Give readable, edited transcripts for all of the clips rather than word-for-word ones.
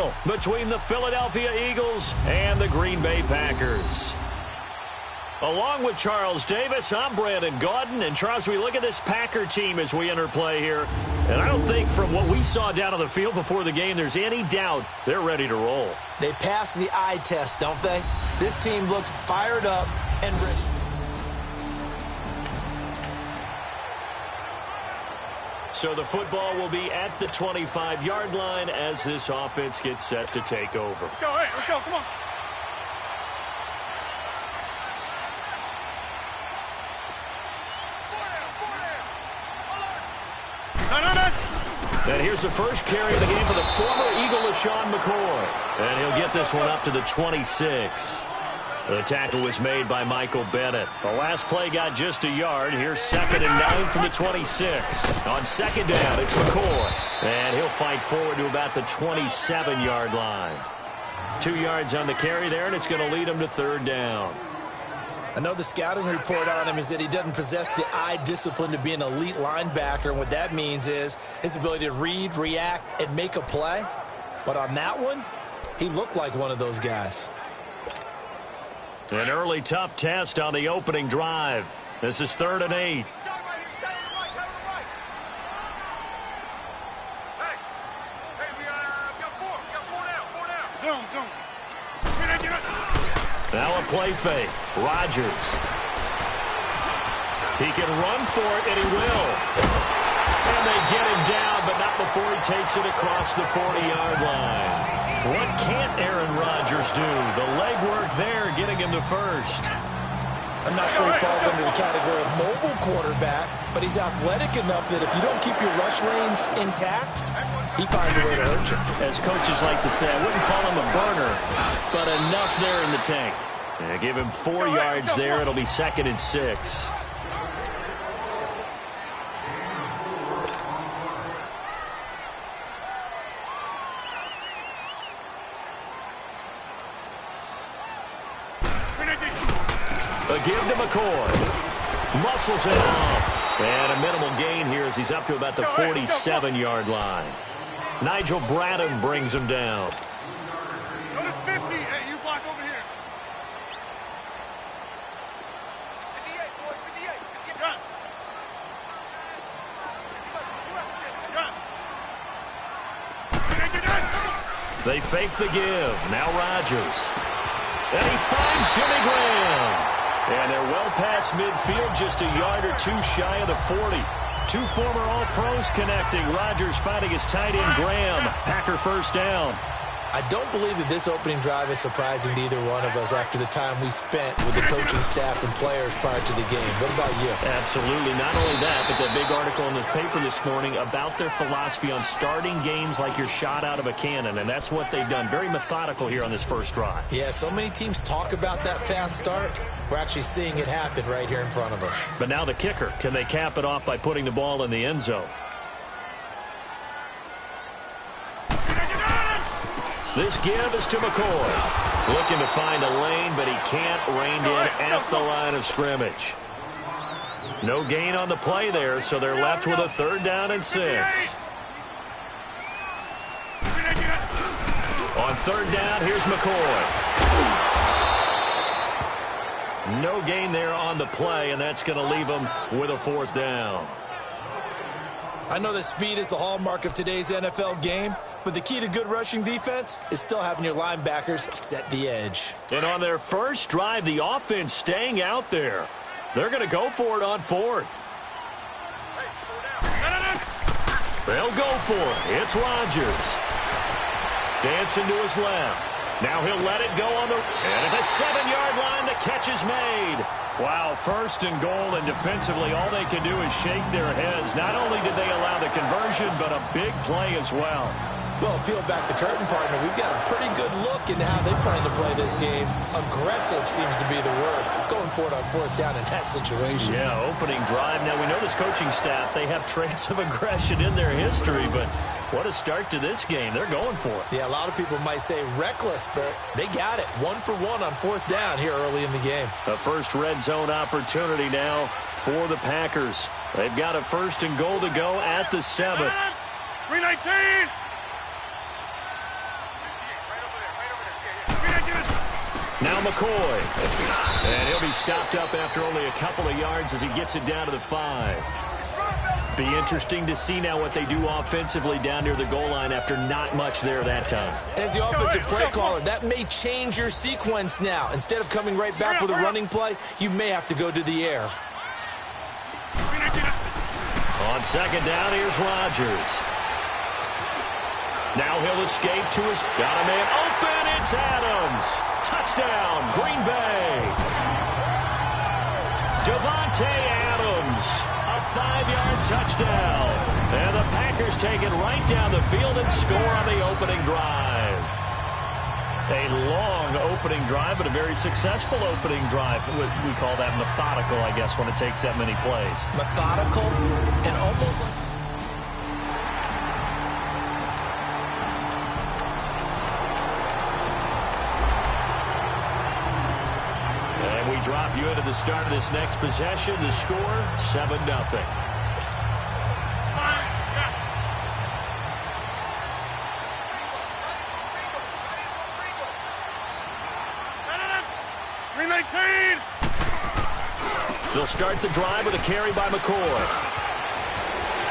battle between the Philadelphia Eagles and the Green Bay Packers. Along with Charles Davis, I'm Brandon Gaudin. And, Charles, we look at this Packer team as we enter play here. And I don't think from what we saw down on the field before the game there's any doubt they're ready to roll. They passed the eye test, don't they? This team looks fired up and ready. So the football will be at the 25-yard line as this offense gets set to take over. Let's go, hey, let's go, come on. And here's the first carry of the game for the former Eagle, LaShawn McCoy. And he'll get this one up to the 26. The tackle was made by Michael Bennett. The last play got just a yard. Here's 2nd and 9 from the 26. On second down, it's McCoy. And he'll fight forward to about the 27-yard line. 2 yards on the carry there, and it's going to lead him to 3rd down. I know the scouting report on him is that he doesn't possess the eye discipline to be an elite linebacker, and what that means is his ability to read, react, and make a play. But on that one, he looked like one of those guys. An early tough test on the opening drive. This is 3rd and 8. Now a play fake. Rodgers. He can run for it, and he will. And they get him down, but not before he takes it across the 40-yard line. What can't Aaron Rodgers do? The legwork there getting him to first. I'm not sure he falls under the category of mobile quarterback, but he's athletic enough that if you don't keep your rush lanes intact, he finds a way to hurt you. As coaches like to say, I wouldn't call him a burner, but enough there in the tank. And give him 4 yards there. It'll be 2nd and 6. A give to McCoy. Muscles it off. And a minimal gain here as he's up to about the 47-yard line. Nigel Bradham brings him down. Go to 50. Hey, you block over here. 58, boy, 58. Got it. They fake the give. Now Rodgers. And he finds Jimmy Graham. And they're well past midfield, just a yard or 2 shy of the 40. 2 former All-Pros connecting. Rodgers finding his tight end, Graham. Packer first down. I don't believe that this opening drive is surprising to either one of us after the time we spent with the coaching staff and players prior to the game. What about you? Absolutely. Not only that, but that big article in the paper this morning about their philosophy on starting games like you're shot out of a cannon, and that's what they've done. Very methodical here on this first drive. Yeah, so many teams talk about that fast start. We're actually seeing it happen right here in front of us. But now the kicker. Can they cap it off by putting the ball in the end zone? This give is to McCoy. Looking to find a lane, but he can't rein in at the line of scrimmage. No gain on the play there, so they're left with a 3rd down and 6. On 3rd down, here's McCoy. No gain there on the play, and that's going to leave him with a 4th down. I know that speed is the hallmark of today's NFL game, but the key to good rushing defense is still having your linebackers set the edge. And on their first drive, the offense staying out there. They're going to go for it on 4th. They'll go for it. It's Rodgers. Dancing to his left. Now he'll let it go on the... And at the 7-yard line, the catch is made. Wow, 1st and goal, and defensively, all they can do is shake their heads. Not only did they allow the conversion, but a big play as well. Well, peel back the curtain, partner. We've got a pretty good look into how they plan to play this game. Aggressive seems to be the word. Going for it on 4th down in that situation. Yeah, opening drive. Now, we know this coaching staff, they have traits of aggression in their history, but what a start to this game. They're going for it. Yeah, a lot of people might say reckless, but they got it. 1 for 1 on 4th down here early in the game. A first red zone opportunity now for the Packers. They've got a 1st and goal to go at the 7. 319. Now McCoy. And he'll be stopped up after only a couple of yards as he gets it down to the 5. Be interesting to see now what they do offensively down near the goal line after not much there that time. As the offensive play caller, that may change your sequence now. Instead of coming right back with a running play, you may have to go to the air. On second down, here's Rodgers. Now he'll escape to his... Got a man open, it's Adams. Touchdown, Green Bay. Devontae Adams, a 5-yard touchdown. And the Packers take it right down the field and score on the opening drive. A long opening drive, but a very successful opening drive. We call that methodical, I guess, when it takes that many plays. Methodical and almost... Drop you into the start of this next possession. The score, 7-0. They'll start the drive with a carry by McCoy.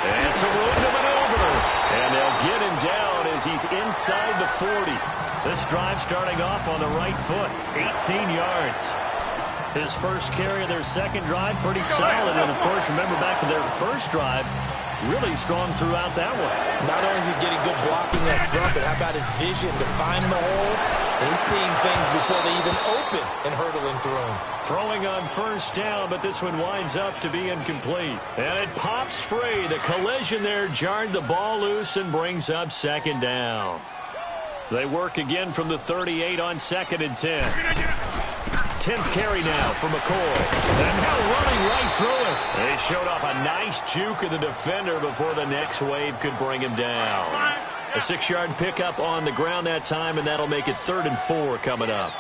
And some room to maneuver. And they'll get him down as he's inside the 40. This drive starting off on the right foot, 18 yards. His first carry of their second drive, pretty solid. And, of course, remember back to their first drive, really strong throughout that one. Not only is he getting good blocking up front, but how about his vision to find the holes? And he's seeing things before they even open and hurdling through them. Throwing on first down, but this one winds up to be incomplete. And it pops free. The collision there jarred the ball loose and brings up second down. They work again from the 38 on 2nd and 10. 10th carry now for McCoy. And now running right through it. They showed off a nice juke of the defender before the next wave could bring him down. A 6-yard pickup on the ground that time, and that'll make it 3rd and 4 coming up.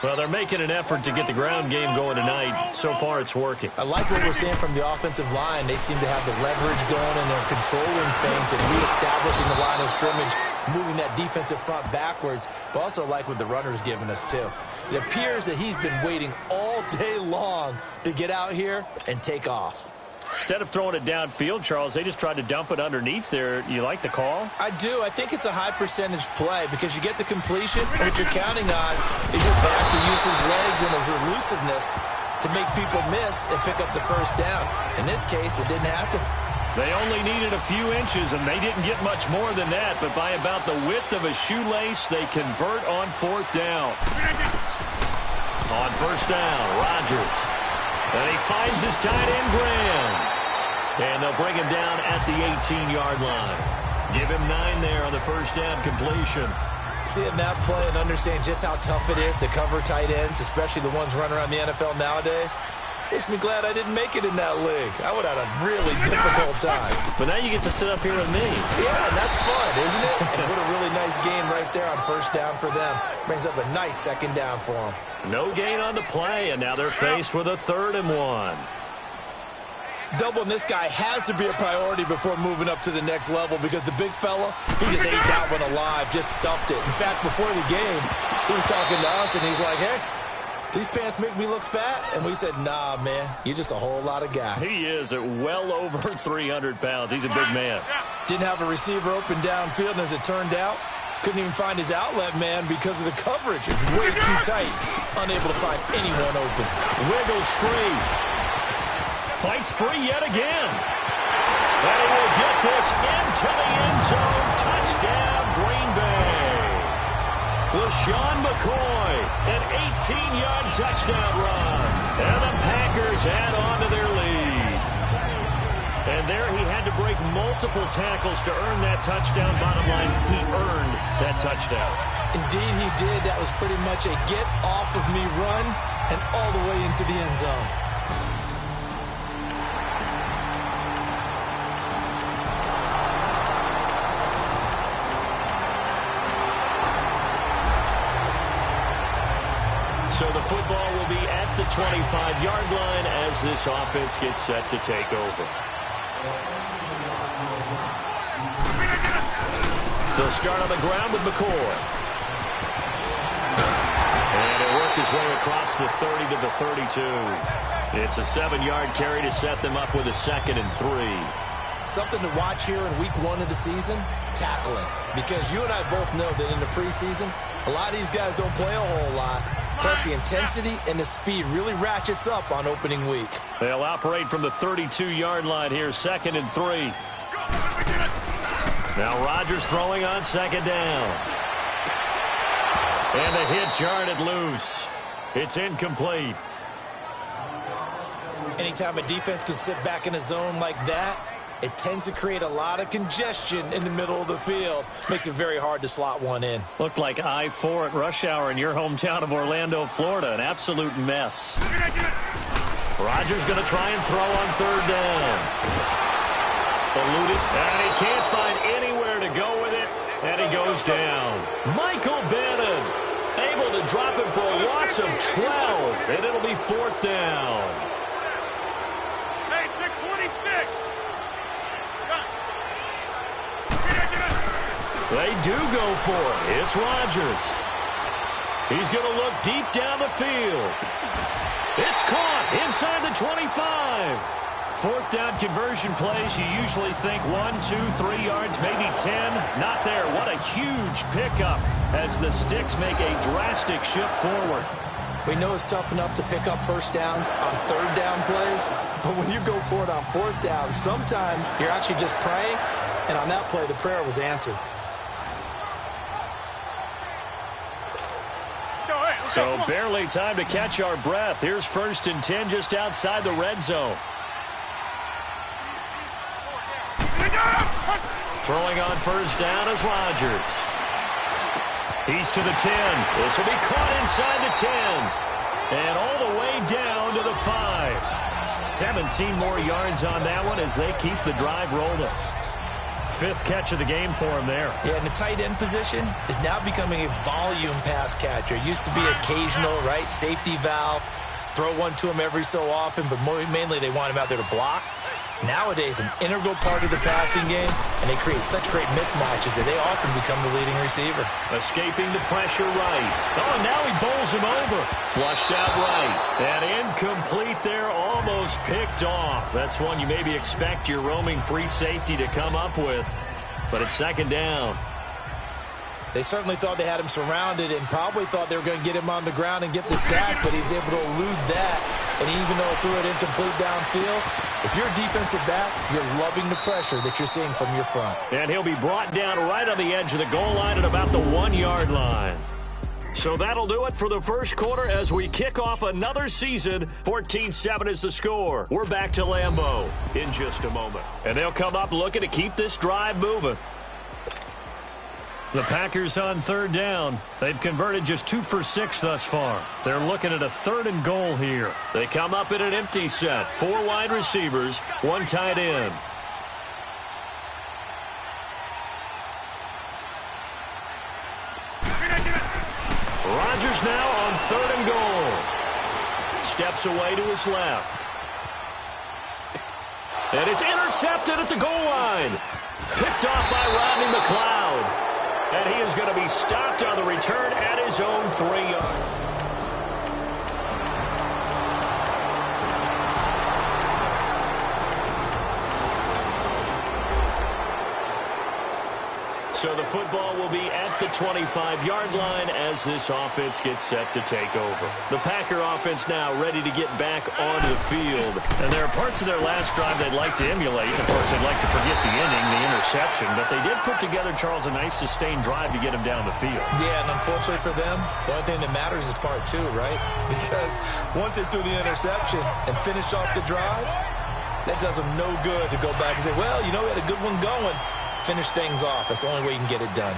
Well, they're making an effort to get the ground game going tonight. So far, it's working. I like what we're seeing from the offensive line. They seem to have the leverage going, and they're controlling things and reestablishing the line of scrimmage, moving that defensive front backwards. But also like what the runner's giving us, too. It appears that he's been waiting all day long to get out here and take off. Instead of throwing it downfield, Charles, they just tried to dump it underneath there. You like the call? I do. I think it's a high-percentage play because you get the completion. What you're counting on is your back to use his legs and his elusiveness to make people miss and pick up the first down. In this case, it didn't happen. They only needed a few inches, and they didn't get much more than that. But by about the width of a shoelace, they convert on 4th down. On 1st down, Rodgers. And he finds his tight end, Graham. And they'll bring him down at the 18-yard line. Give him 9 there on the 1st down completion. Seeing that play and understand just how tough it is to cover tight ends, especially the ones running around the NFL nowadays, makes me glad I didn't make it in that league. I would have had a really difficult time. But now you get to sit up here with me. Yeah, and that's fun, isn't it? And what a really nice game right there on 1st down for them. Brings up a nice 2nd down for them. No gain on the play, and now they're faced with a 3rd and 1. Doubling this guy has to be a priority before moving up to the next level because the big fella, he just ate that one alive, just stuffed it. In fact, before the game, he was talking to us, and he's like, hey, these pants make me look fat. And we said, nah, man, you're just a whole lot of guy. He is at well over 300 pounds. He's a big man. Didn't have a receiver open downfield, and as it turned out, couldn't even find his outlet man because of the coverage. It was way too tight. Unable to find anyone open. Wiggles free. Fights free yet again. And he will get this into the end zone. Touchdown, Green Bay. LaShawn McCoy, an 18-yard touchdown run. And the Packers add on to their lead. And there he had to break multiple tackles to earn that touchdown. Bottom line, he earned that touchdown. Indeed he did. That was pretty much a get-off-of-me run and all the way into the end zone. So the football will be at the 25-yard line as this offense gets set to take over. They'll start on the ground with McCoy. And it worked his way across the 30 to the 32. It's a 7-yard carry to set them up with a 2nd and 3. Something to watch here in week 1 of the season, tackling. Because you and I both know that in the preseason, a lot of these guys don't play a whole lot. Plus, the intensity and the speed really ratchets up on opening week. They'll operate from the 32-yard line here, 2nd and 3. Now Rodgers throwing on 2nd down. And the hit jarred it loose. It's incomplete. Anytime a defense can sit back in a zone like that, it tends to create a lot of congestion in the middle of the field. Makes it very hard to slot one in. Looked like I-4 at rush hour in your hometown of Orlando, Florida. An absolute mess. Rodgers going to try and throw on 3rd down. Eluded, and he can't find anywhere to go with it, and he goes down. Michael Bennett able to drop him for a loss of 12, and it'll be 4th down. Hey, 626. They do go for it. It's Rodgers. He's going to look deep down the field. It's caught inside the 25. 4th down conversion plays, you usually think 1, 2, 3 yards, maybe 10. Not there. What a huge pickup as the Sticks make a drastic shift forward. We know it's tough enough to pick up 1st downs on 3rd down plays, but when you go for it on 4th down, sometimes you're actually just praying, and on that play, the prayer was answered. So barely time to catch our breath. Here's 1st and 10 just outside the red zone. Throwing on 1st down is Rodgers. He's to the 10. This will be caught inside the 10. And all the way down to the 5. 17 more yards on that one as they keep the drive rolling. 5th catch of the game for him there. Yeah, and the tight end position is now becoming a volume pass catcher. It used to be occasional, right? Safety valve. Throw one to him every so often, but mainly they want him out there to block. Nowadays, an integral part of the passing game, and they create such great mismatches that they often become the leading receiver. Escaping the pressure right. Oh, now he bowls him over. Flushed out right. And incomplete there, almost picked off. That's one you maybe expect your roaming free safety to come up with. But it's 2nd down. They certainly thought they had him surrounded and probably thought they were going to get him on the ground and get the sack, but he was able to elude that. And even though it threw it incomplete downfield, if you're a defensive back, you're loving the pressure that you're seeing from your front. And he'll be brought down right on the edge of the goal line at about the 1-yard line. So that'll do it for the 1st quarter as we kick off another season. 14-7 is the score. We're back to Lambeau in just a moment. And they'll come up looking to keep this drive moving. The Packers on 3rd down. They've converted just 2 for 6 thus far. They're looking at a 3rd and goal here. They come up in an empty set. 4 wide receivers, 1 tight end. Rodgers now on 3rd and goal. Steps away to his left. And it's intercepted at the goal line. Picked off by Rodney McLeod. And he is going to be stopped on the return at his own 3-yard. So the football will be at the 25-yard line as this offense gets set to take over. The Packer offense now ready to get back on the field. And there are parts of their last drive they'd like to emulate. Of course, they'd like to forget the inning, the interception. But they did put together, Charles, a nice sustained drive to get him down the field. Yeah, and unfortunately for them, the only thing that matters is part 2, right? Because once they threw the interception and finished off the drive, that does them no good to go back and say, well, you know, we had a good one going. Finish things off. That's the only way you can get it done.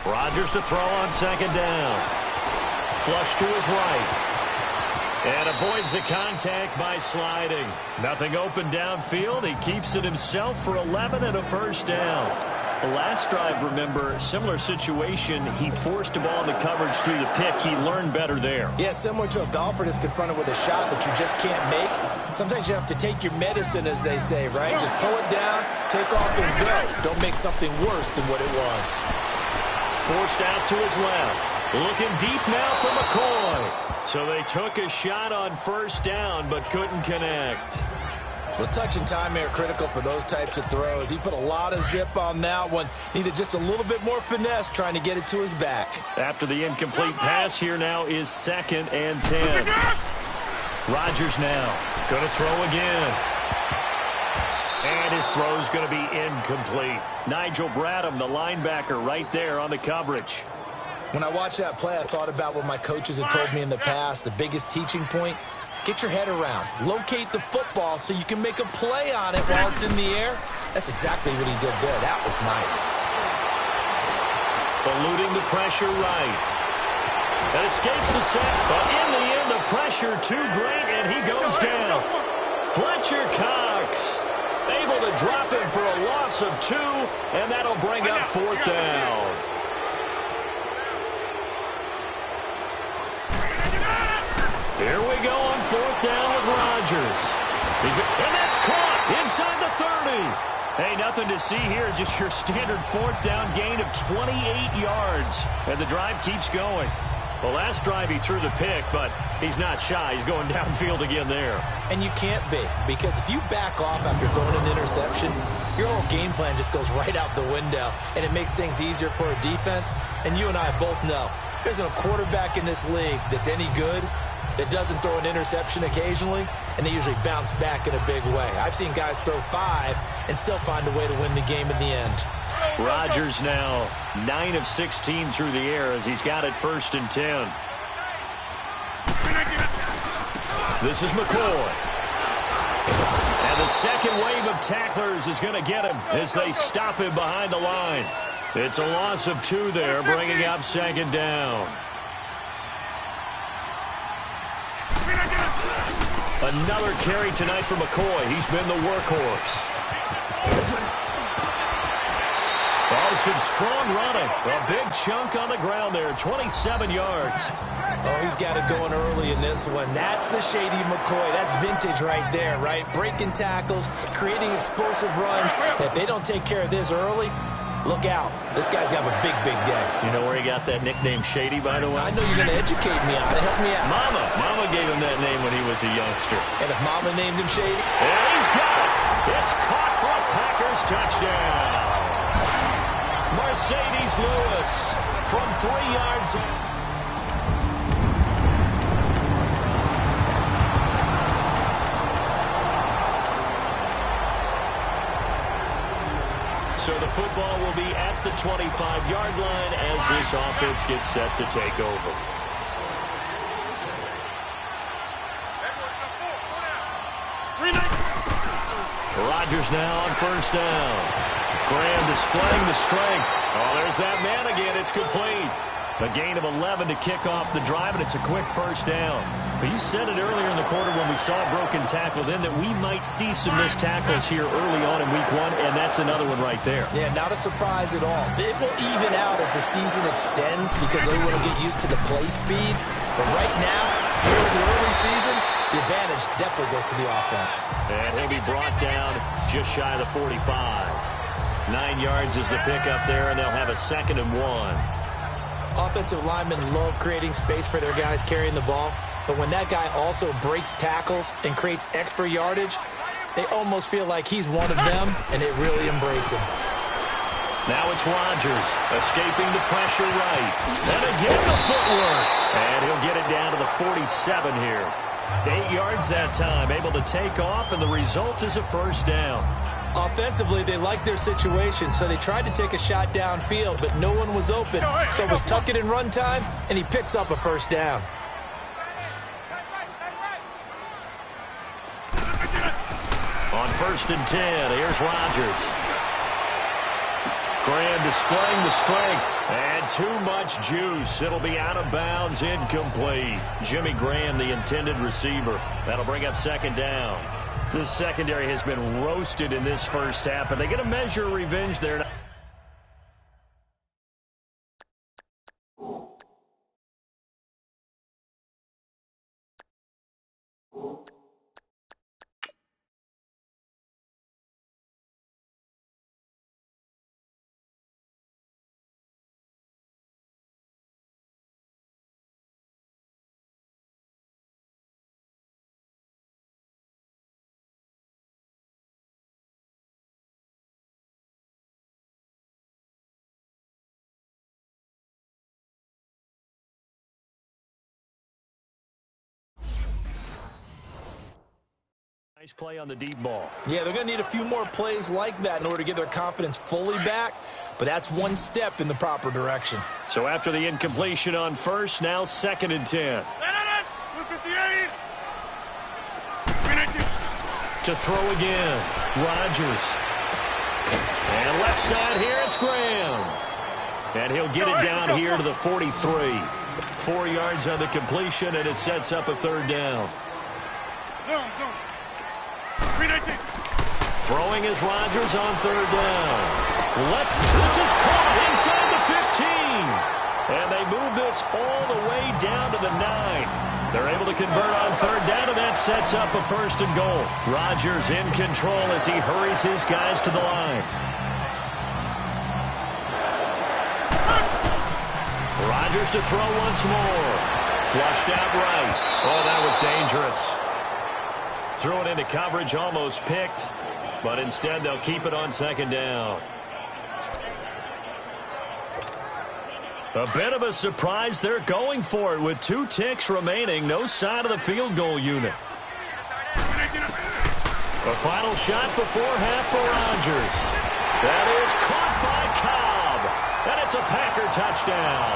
Rodgers to throw on 2nd down. Flush to his right. And avoids the contact by sliding. Nothing open downfield. He keeps it himself for 11 and a 1st down. The last drive, remember, similar situation. He forced a ball into coverage through the pick. He learned better there. Yeah, similar to a golfer that's confronted with a shot that you just can't make. Sometimes you have to take your medicine, as they say, right? Just pull it down, take off, and go. Don't make something worse than what it was. Forced out to his left. Looking deep now for McCoy. So they took a shot on first down but couldn't connect. Well, touch and time are critical for those types of throws. He put a lot of zip on that one. Needed just a little bit more finesse trying to get it to his back. After the incomplete pass, here now is 2nd and 10. Rodgers now going to throw again. And his throw's going to be incomplete. Nigel Bradham, the linebacker, right there on the coverage. When I watched that play, I thought about what my coaches had told me in the past. The biggest teaching point: get your head around. Locate the football so you can make a play on it while it's in the air. That's exactly what he did there. That was nice. Eluding the pressure right. And escapes the sack. But in the end, the pressure too great, and he goes down. Fletcher Cox able to drop him for a loss of 2, and that'll bring up 4th down. Here we go on 4th down with Rodgers. And that's caught inside the 30. Hey, nothing to see here, just your standard 4th down gain of 28 yards. And the drive keeps going. The last drive he threw the pick, but he's not shy. He's going downfield again there. And you can't be, because if you back off after throwing an interception, your whole game plan just goes right out the window, and it makes things easier for a defense. And you and I both know there's a quarterback in this league that's any good that doesn't throw an interception occasionally, and they usually bounce back in a big way. I've seen guys throw 5 and still find a way to win the game in the end. Rodgers now 9 of 16 through the air as he's got it 1st and 10. This is McCoy. And the second wave of tacklers is going to get him as they stop him behind the line. It's a loss of 2 there, bringing up 2nd down. Another carry tonight for McCoy. He's been the workhorse. Oh, some strong running. A big chunk on the ground there, 27 yards. Oh, he's got it going early in this one. That's the shady McCoy. That's vintage right there, right? Breaking tackles, creating explosive runs. And if they don't take care of this early, look out. This guy's got a big, big day. You know where he got that nickname Shady, by the way? I know you're going to educate me on it. Help me out. Mama gave him that name when he was a youngster. And if Mama named him Shady? And he's got it. It's caught for a Packers touchdown. Mercedes Lewis from 3 yards. So the football will be at the 25-yard line as this offense gets set to take over. Rodgers now on 1st down. Graham displaying the strength. Oh, there's that man again. It's complete. A gain of 11 to kick off the drive, and it's a quick 1st down. But you said it earlier in the quarter when we saw a broken tackle then that we might see some missed tackles here early on in week 1, and that's another one right there. Yeah, not a surprise at all. It will even out as the season extends because everyone will get used to the play speed. But right now, here in the early season, the advantage definitely goes to the offense. And he'll be brought down just shy of the 45. 9 yards is the pickup there, and they'll have a 2nd and 1. Offensive linemen love creating space for their guys carrying the ball, but when that guy also breaks tackles and creates extra yardage, they almost feel like he's one of them, and they really embrace him. Now it's Rodgers escaping the pressure right. And again the footwork. And he'll get it down to the 47 here. 8 yards that time, able to take off, and the result is a 1st down. Offensively, they liked their situation, so they tried to take a shot downfield, but no one was open. So it was tuck it in run time, and he picks up a 1st down. On 1st and 10, here's Rodgers. Graham displaying the strength, and too much juice. It'll be out of bounds, incomplete. Jimmy Graham, the intended receiver. That'll bring up 2nd down. This secondary has been roasted in this 1st half, and they get a measure of revenge there. Nice play on the deep ball. Yeah, they're going to need a few more plays like that in order to get their confidence fully back, but that's one step in the proper direction. So after the incompletion on first, now 2nd and 10. 258. To throw again, Rodgers. And left side here, it's Graham. And he'll get it down here to the 43. 4 yards on the completion, and it sets up a 3rd down. Zone. 319. Throwing is Rodgers on 3rd down. This is caught inside the 15. And they move this all the way down to the 9. They're able to convert on 3rd down, and that sets up a 1st and goal. Rodgers in control as he hurries his guys to the line. Rodgers to throw once more. Flushed out right. Oh, that was dangerous. Threw it into coverage, almost picked, but instead they'll keep it on 2nd down. A bit of a surprise. They're going for it with 2 ticks remaining. No sign of the field goal unit. A final shot before half for Rodgers. That is caught by Cobb. And it's a Packer touchdown.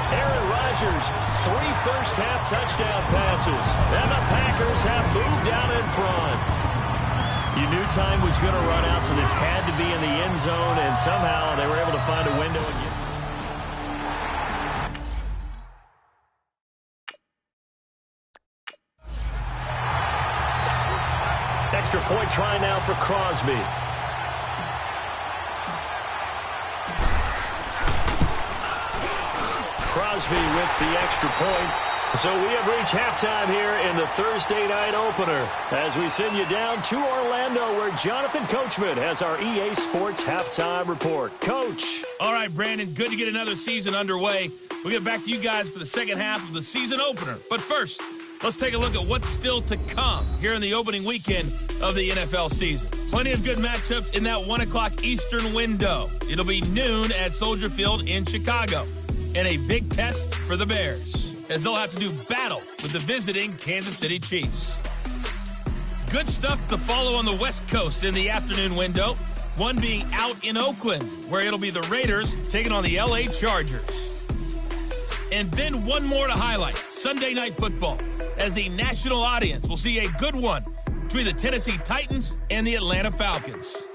Aaron Rodgers, 3 first-half touchdown passes. And the Packers have moved out in front. You knew time was going to run out, so this had to be in the end zone, and somehow they were able to find a window and get. Extra point try now for Crosby. Crosby with the extra point. So we have reached halftime here in the Thursday night opener as we send you down to Orlando where Jonathan Coachman has our EA Sports halftime report. Coach. All right, Brandon, good to get another season underway. We'll get back to you guys for the second half of the season opener. But first, let's take a look at what's still to come here in the opening weekend of the NFL season. Plenty of good matchups in that 1 o'clock Eastern window. It'll be noon at Soldier Field in Chicago. And a big test for the Bears, as they'll have to do battle with the visiting Kansas City Chiefs. Good stuff to follow on the West Coast in the afternoon window, one being out in Oakland, where it'll be the Raiders taking on the LA Chargers. And then one more to highlight, Sunday Night Football, as the national audience will see a good one between the Tennessee Titans and the Atlanta Falcons.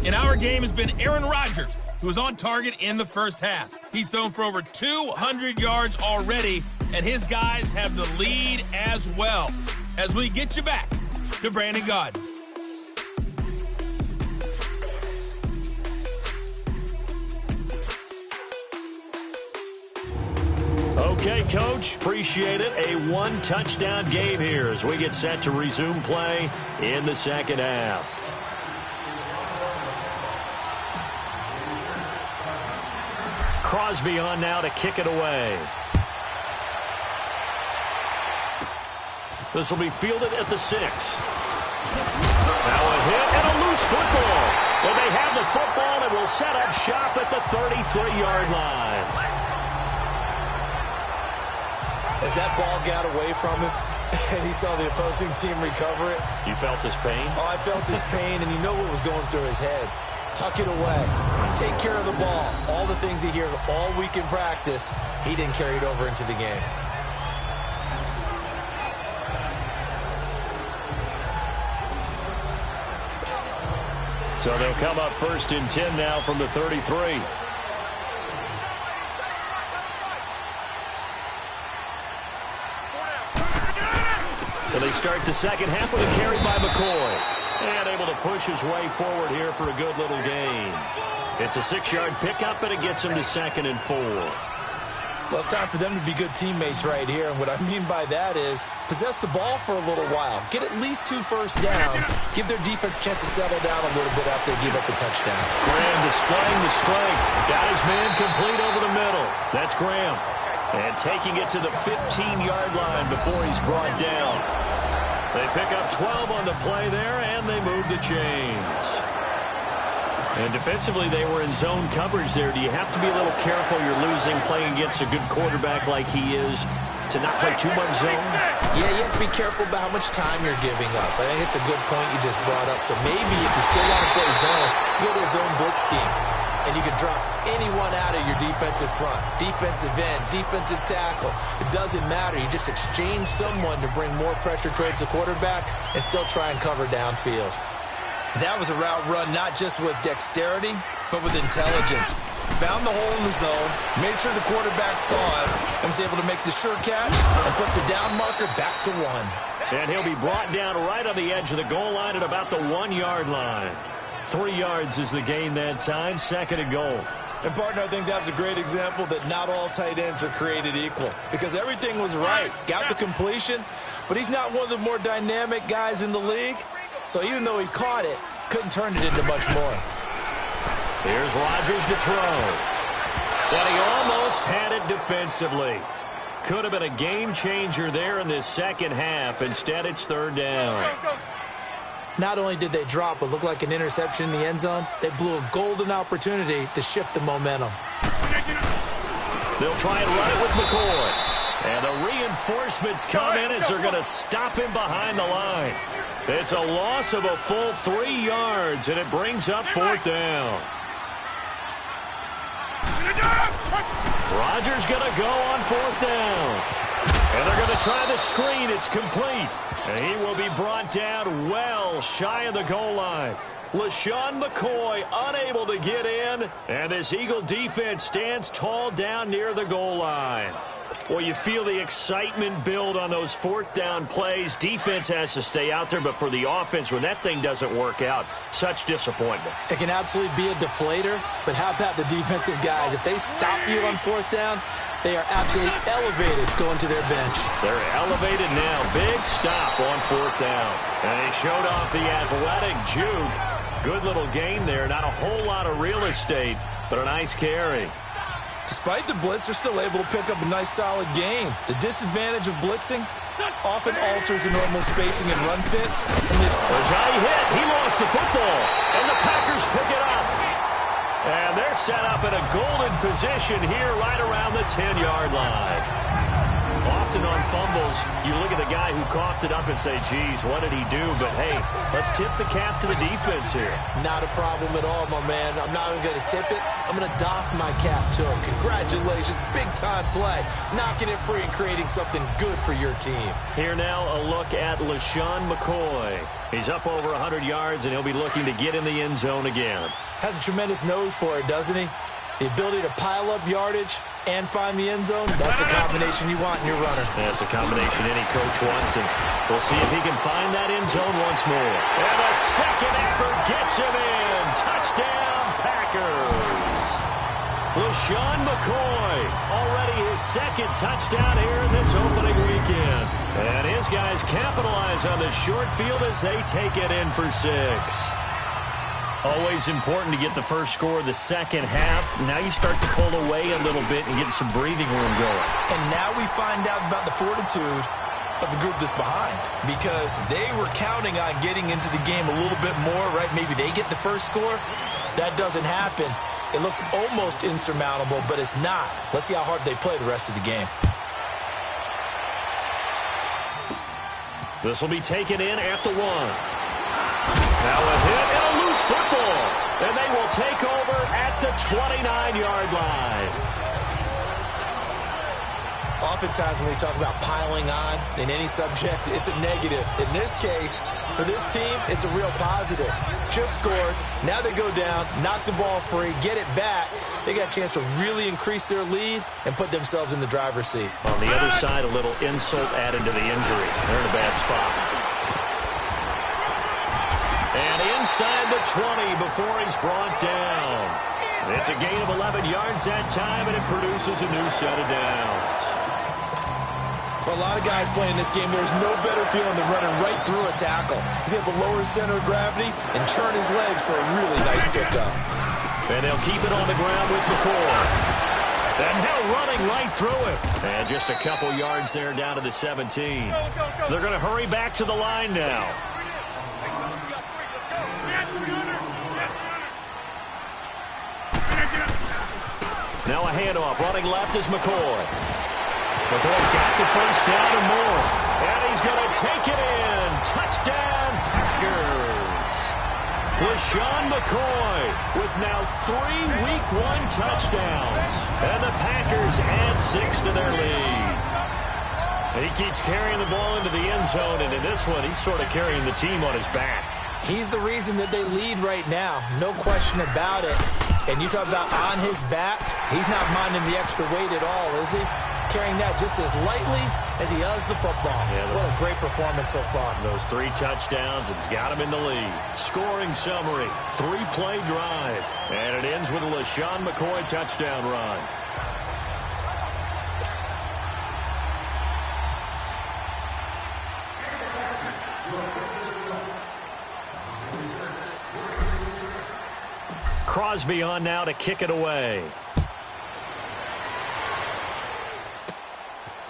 In our game has been Aaron Rodgers, who was on target in the first half. He's thrown for over 200 yards already, and his guys have the lead as well. As we get you back to Brandon Gaudin. Okay, Coach, appreciate it. A 1-touchdown game here as we get set to resume play in the second half. Crosby on now to kick it away. This will be fielded at the 6. Now a hit and a loose football. And they have the football and will set up shop at the 33-yard line. As that ball got away from him and he saw the opposing team recover it. You felt his pain? Oh, I felt his pain, and you know what was going through his head. Tuck it away. Take care of the ball. All the things he hears all week in practice, he didn't carry it over into the game. So they'll come up 1st and 10 now from the 33. And they start the second half with a carry by McCoy. And able to push his way forward here for a good little gain. It's a 6-yard pickup, and it gets him to 2nd and 4. Well, it's time for them to be good teammates right here. And what I mean by that is possess the ball for a little while. Get at least 2 first downs. Give their defense a chance to settle down a little bit after they give up a touchdown. Graham displaying the strength. Got his man complete over the middle. That's Graham. And taking it to the 15-yard line before he's brought down. They pick up 12 on the play there, and they move the chains. And defensively, they were in zone coverage there. Do you have to be a little careful? You're losing playing against a good quarterback like he is. to not play too much zone? Yeah, you have to be careful about how much time you're giving up. I think it's a good point you just brought up. So maybe if you still want to play zone, you go to a zone blitz scheme. And you can drop anyone out of your defensive front, defensive end, defensive tackle. It doesn't matter. You just exchange someone to bring more pressure towards the quarterback and still try and cover downfield. That was a route run not just with dexterity, but with intelligence. Found the hole in the zone, made sure the quarterback saw it, and was able to make the sure catch and flip the down marker back to 1. And he'll be brought down right on the edge of the goal line at about the 1-yard line. 3 yards is the gain that time, 2nd and goal. And, partner, I think that's a great example that not all tight ends are created equal because everything was right. Got the completion, but he's not one of the more dynamic guys in the league. So even though he caught it, couldn't turn it into much more. Here's Rodgers to throw. And he almost had it defensively. Could have been a game changer there in this second half. Instead, it's 3rd down. Not only did they drop what looked like an interception in the end zone, they blew a golden opportunity to shift the momentum. They'll try and run it with McCoy. And the reinforcements come in as they're going to stop him behind the line. It's a loss of a full 3 yards, and it brings up 4th down. Rodgers going to go on 4th down. And they're going to try the screen. It's complete. And he will be brought down well shy of the goal line. LaShawn McCoy unable to get in. And this Eagle defense stands tall down near the goal line. Well, you feel the excitement build on those 4th down plays. Defense has to stay out there, but for the offense, when that thing doesn't work out, such disappointment. It can absolutely be a deflator, but how about the defensive guys? If they stop you on 4th down, they are absolutely elevated going to their bench. They're elevated now. Big stop on 4th down. And they showed off the athletic juke. Good little gain there. Not a whole lot of real estate, but a nice carry. Despite the blitz, they're still able to pick up a nice, solid gain. The disadvantage of blitzing often alters the normal spacing and run fits. Gangsterjay hit. He lost the football, and the Packers pick it up. And they're set up in a golden position here right around the 10-yard line. Often on fumbles, you look at the guy who coughed it up and say, geez, what did he do? But, hey, let's tip the cap to the defense here. Not a problem at all, my man. I'm not even going to tip it. I'm going to doff my cap to him. Congratulations. Big-time play. Knocking it free and creating something good for your team. Here now, a look at LaShawn McCoy. He's up over 100 yards, and he'll be looking to get in the end zone again. Has a tremendous nose for it, doesn't he? The ability to pile up yardage and find the end zone, that's the combination you want in your runner. That's a combination any coach wants, and we'll see if he can find that end zone once more. And a second effort gets him in. Touchdown, Packers. LaShawn McCoy, already his 2nd touchdown here in this opening weekend. And his guys capitalize on the short field as they take it in for 6. Always important to get the first score of the second half. Now you start to pull away a little bit and get some breathing room going. And now we find out about the fortitude of the group that's behind, because they were counting on getting into the game a little bit more, right? Maybe they get the first score. That doesn't happen. It looks almost insurmountable, but it's not. Let's see how hard they play the rest of the game. This will be taken in at the 1. Now a hit and a loose football. And they will take over at the 29-yard line. Oftentimes when we talk about piling on in any subject, it's a negative. In this case, for this team, it's a real positive. Just scored. Now they go down, knock the ball free, get it back. They got a chance to really increase their lead and put themselves in the driver's seat. On the other side, a little insult added to the injury. They're in a bad spot. And inside the 20 before he's brought down. It's a gain of 11 yards that time, and it produces a new set of downs. For a lot of guys playing this game, there's no better feeling than running right through a tackle. He's able to lower his center of gravity and churn his legs for a really nice pickup. And they'll keep it on the ground with McCoy. And now running right through it. And just a couple yards there down to the 17. They're going to hurry back to the line now. Now a handoff. Running left is McCoy. McCoy's got the first down and more. And he's going to take it in. Touchdown, Packers. LaShawn McCoy with now 3 Week 1 touchdowns. And the Packers add 6 to their lead. And he keeps carrying the ball into the end zone, and in this one, he's sort of carrying the team on his back. He's the reason that they lead right now. No question about it. And you talk about on his back, he's not minding the extra weight at all, is he? Carrying that just as lightly as he does the football. Yeah, what a great performance so far. Those 3 touchdowns, it's got him in the lead. Scoring summary, 3-play drive. And it ends with a LaShawn McCoy touchdown run. Crosby on now to kick it away.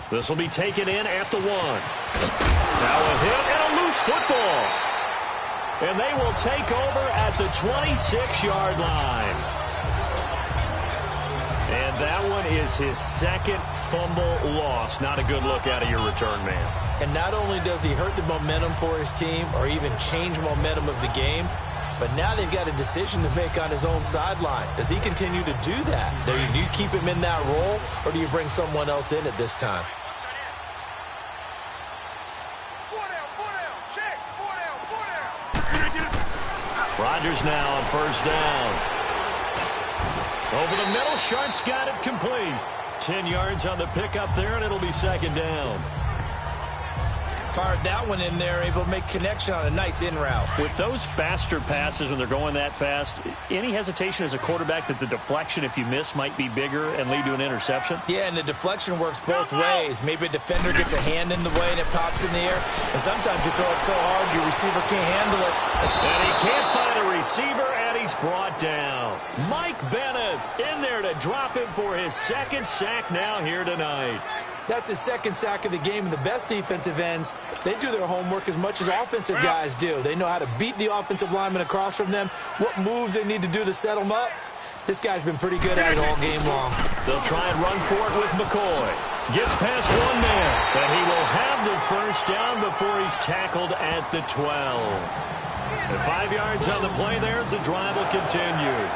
This will be taken in at the 1. Now a hit and a loose football. And they will take over at the 26-yard line. And that one is his 2nd fumble loss. Not a good look out of your return man. And not only does he hurt the momentum for his team or even change momentum of the game, but now they've got a decision to make on his own sideline. Does he continue to do that? Do you keep him in that role, or do you bring someone else in at this time? Rodgers now on first down. Over the middle, Sharp's got it complete. 10 yards on the pickup there, and it'll be 2nd down. Fired that one in there, able to make connection on a nice in route. With those faster passes when they're going that fast, any hesitation as a quarterback that the deflection, if you miss, might be bigger and lead to an interception? Yeah, and the deflection works both ways. Maybe a defender gets a hand in the way and it pops in the air. And sometimes you throw it so hard your receiver can't handle it. And he can't find a receiver, and he's brought down. Mike Bennett in there to drop him for his 2nd sack now here tonight. That's his 2nd sack of the game, and the best defensive ends, they do their homework as much as offensive guys do. They know how to beat the offensive lineman across from them, what moves they need to do to set them up. This guy's been pretty good at it all game long. They'll try and run for it with McCoy. Gets past one man, but he will have the first down before he's tackled at the 12. And 5 yards on the play there as the drive will continue.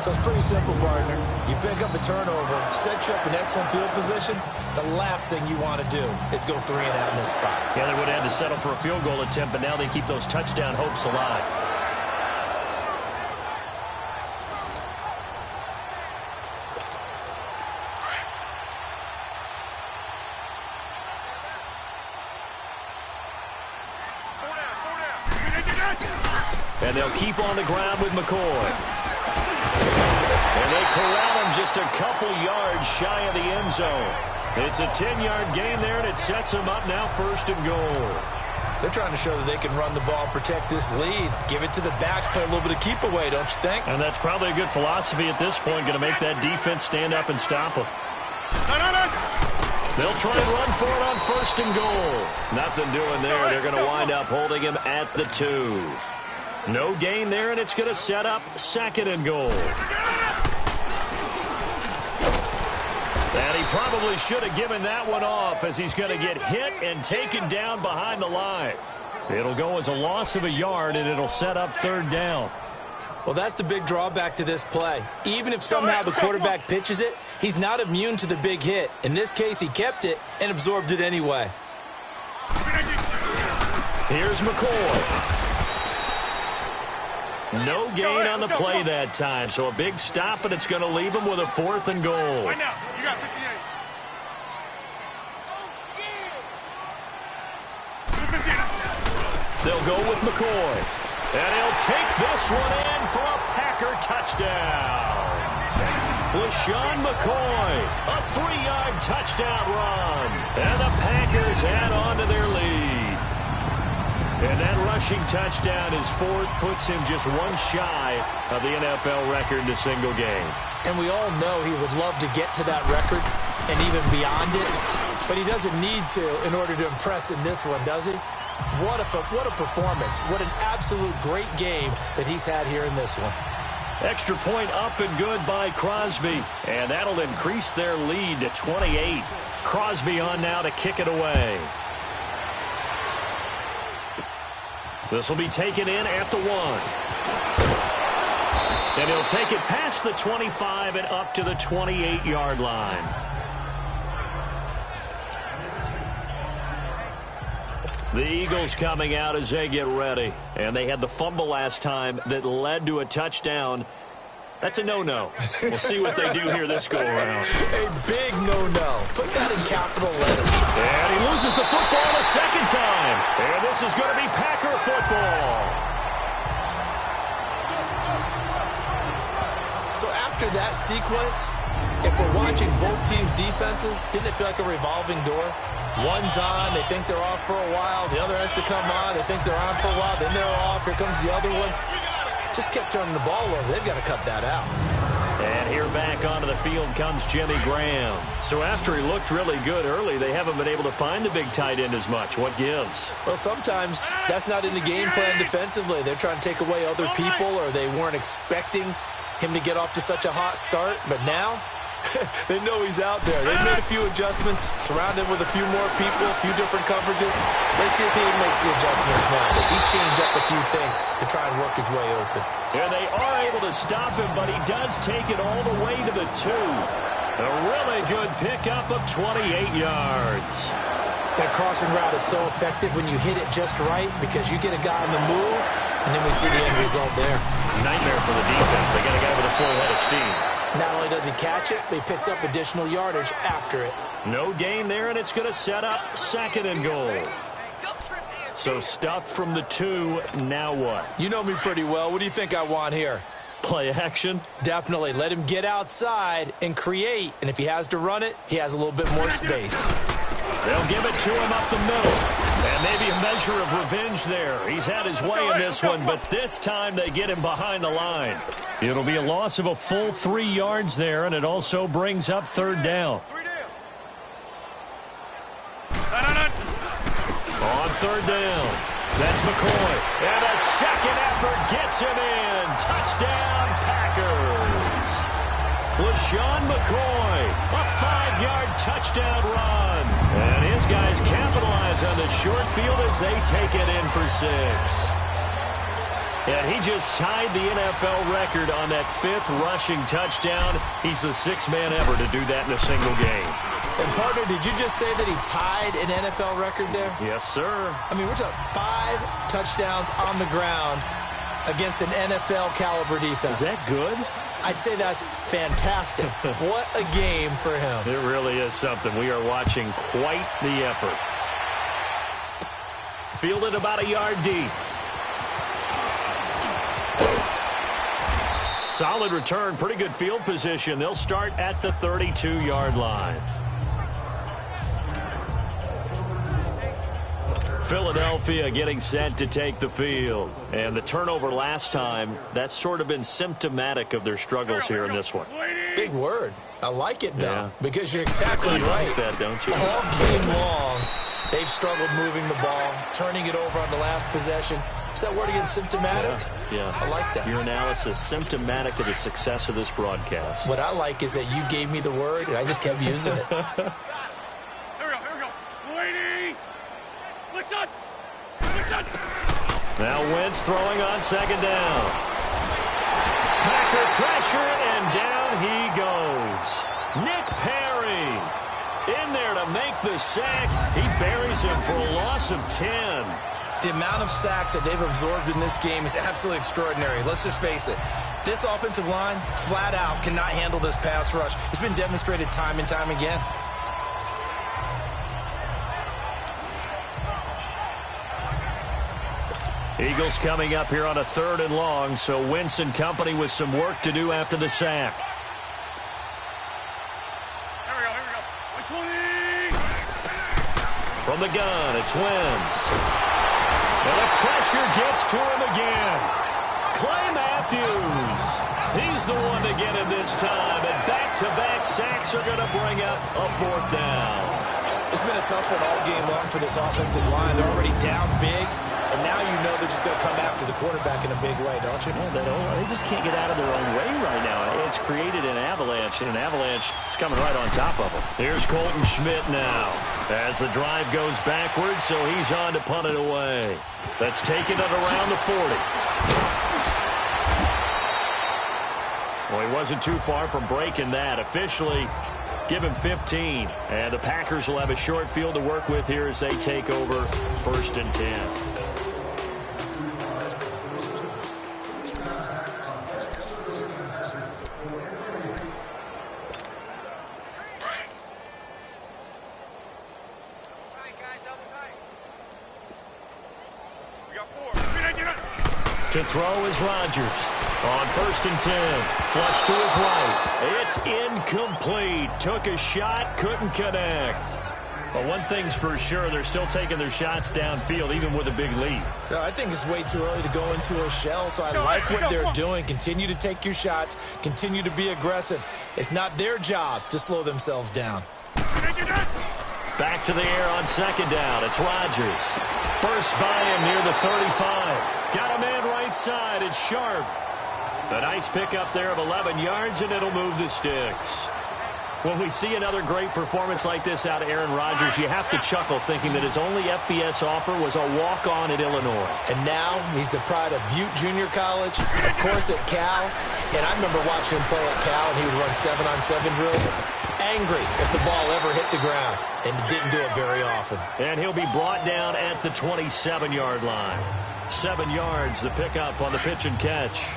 So it's pretty simple, partner. You pick up a turnover, set you up in excellent field position. The last thing you want to do is go 3 and out in this spot. Yeah, they would have had to settle for a field goal attempt, but now they keep those touchdown hopes alive. And they'll keep on the ground with McCoy. And they corral him just a couple yards shy of the end zone. It's a 10-yard gain there, and it sets them up now 1st and goal. They're trying to show that they can run the ball, protect this lead. Give it to the backs, play a little bit of keep away, don't you think? And that's probably a good philosophy at this point, going to make that defense stand up and stop them. They'll try and run for it on 1st and goal. Nothing doing there. They're going to wind up holding him at the 2. No gain there, and it's going to set up 2nd and goal. And he probably should have given that one off, as he's going to get hit and taken down behind the line. It'll go as a loss of a yard, and it'll set up 3rd down. Well, that's the big drawback to this play. Even if somehow the quarterback pitches it, he's not immune to the big hit. In this case, he kept it and absorbed it anyway. Here's McCoy. No gain on the play that time, so a big stop, and it's going to leave him with a 4th and goal. Right now, you got 58. They'll go with McCoy, and he'll take this one in for a Packer touchdown. LaShawn McCoy, a 3-yard touchdown run, and the Packers add on to their lead. And that rushing touchdown, his 4th, puts him just one shy of the NFL record in a single game. And we all know he would love to get to that record and even beyond it, but he doesn't need to in order to impress in this one, does he? What a performance. What an absolute great game that he's had here in this one. Extra point up and good by Crosby. And that'll increase their lead to 28. Crosby on now to kick it away. This will be taken in at the 1. And he'll take it past the 25 and up to the 28-yard line. The Eagles coming out as they get ready. And they had the fumble last time that led to a touchdown. That's a no-no. We'll see what they do here this go-around. A big no-no. Put that in capital letters. And he loses the football a second time. And this is going to be Packer football. So after that sequence, if we're watching both teams' defenses, didn't it feel like a revolving door? One's on, they think they're off for a while. The other has to come on, they think they're on for a while. Then they're off, here comes the other one. Just kept turning the ball over. They've got to cut that out. And here back onto the field comes Jimmy Graham. So after he looked really good early, they haven't been able to find the big tight end as much. What gives? Well, sometimes that's not in the game plan defensively. They're trying to take away other people, or they weren't expecting him to get off to such a hot start. But now, they know he's out there. They've made a few adjustments, surrounded him with a few more people, a few different coverages. Let's see if he makes the adjustments now. Does he change up a few things to try and work his way open? And they are able to stop him, but he does take it all the way to the 2. A really good pickup of 28 yards. That crossing route is so effective when you hit it just right, because you get a guy on the move, and then we see the end result there. Nightmare for the defense. They got a guy with a full head of steam. Not only does he catch it, but he picks up additional yardage after it. No gain there, and it's going to set up 2nd and goal. So stuffed from the 2, now what? You know me pretty well. What do you think I want here? Play action? Definitely. Let him get outside and create. And if he has to run it, he has a little bit more space. They'll give it to him up the middle. And maybe a measure of revenge there. He's had his way in this one, but this time they get him behind the line. It'll be a loss of a full 3 yards there, and it also brings up 3rd down. On 3rd down, that's McCoy. And a second effort gets him in. Touchdown, Packers. LaShawn McCoy, a 5-yard touchdown run. And his guys capitalize on the short field as they take it in for 6. And he just tied the NFL record on that 5th rushing touchdown. He's the 6th man ever to do that in a single game. And, partner, did you just say that he tied an NFL record there? Yes, sir. I mean, we're talking 5 touchdowns on the ground against an NFL-caliber defense. Is that good? I'd say that's fantastic. What a game for him. It really is something. We are watching quite the effort. Fielded about a yard deep. Solid return, pretty good field position. They'll start at the 32-yard line. Philadelphia getting set to take the field. And the turnover last time, that's sort of been symptomatic of their struggles here in this one. Big word. I like it, though, Yeah. because you're exactly You right. like that, don't you? All game long, they've struggled moving the ball, turning it over on the last possession. Is that word again, symptomatic? Yeah. I like that. Your analysis symptomatic of the success of this broadcast. What I like is that you gave me the word, and I just kept using it. Here we go. Lady! Listen! Listen! Now Wentz throwing on 2nd down. Packer pressure, and down he goes. Nick Perry in there to make the sack. He buries him for a loss of 10. The amount of sacks that they've absorbed in this game is absolutely extraordinary. Let's just face it. This offensive line, flat out, cannot handle this pass rush. It's been demonstrated time and time again. Eagles coming up here on a 3rd and long, so Wentz and company with some work to do after the sack. Here we go. 120! From the gun, it's Wentz. And the pressure gets to him again. Clay Matthews. He's the one to get him this time. And back-to-back sacks are going to bring up a 4th down. It's been a tough one all game long for this offensive line. They're already down big, and now you know they're just going to come after the quarterback in a big way, don't you? Yeah, they just can't get out of their own way right now. It's created an avalanche, and an avalanche is coming right on top of them. Here's Colton Schmidt now as the drive goes backwards, so he's on to punt it away. That's taken it around the 40. Well, he wasn't too far from breaking that. Officially, give him 15. And the Packers will have a short field to work with here as they take over 1st and 10. To throw is Rodgers. On 1st and 10. Flush to his right. It's incomplete. Took a shot, couldn't connect. But one thing's for sure, they're still taking their shots downfield, even with a big lead. I think it's way too early to go into a shell, so I like what they're doing. Continue to take your shots. Continue to be aggressive. It's not their job to slow themselves down. Back to the air on 2nd down. It's Rodgers. Burst by him near the 35. Got a man right side. It's Sharp. A nice pickup there of 11 yards, and it'll move the sticks. When we see another great performance like this out of Aaron Rodgers, you have to chuckle thinking that his only FBS offer was a walk-on at Illinois. And now he's the pride of Butte Junior College, of course at Cal. And I remember watching him play at Cal, and he would run 7-on-7 drills. Angry if the ball ever hit the ground, and didn't do it very often. And he'll be brought down at the 27-yard line. 7 yards, the pickup on the pitch and catch.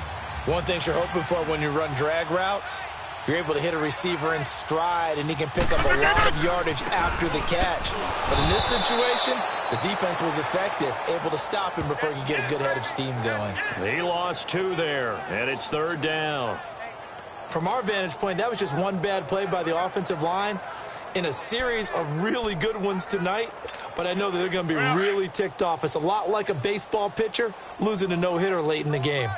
One thing you're hoping for when you run drag routes, you're able to hit a receiver in stride, and he can pick up a lot of yardage after the catch. But in this situation, the defense was effective, able to stop him before he could get a good head of steam going. He lost 2 there, and it's 3rd down. From our vantage point, that was just one bad play by the offensive line in a series of really good ones tonight. But I know that they're going to be really ticked off. It's a lot like a baseball pitcher losing a no-hitter late in the game.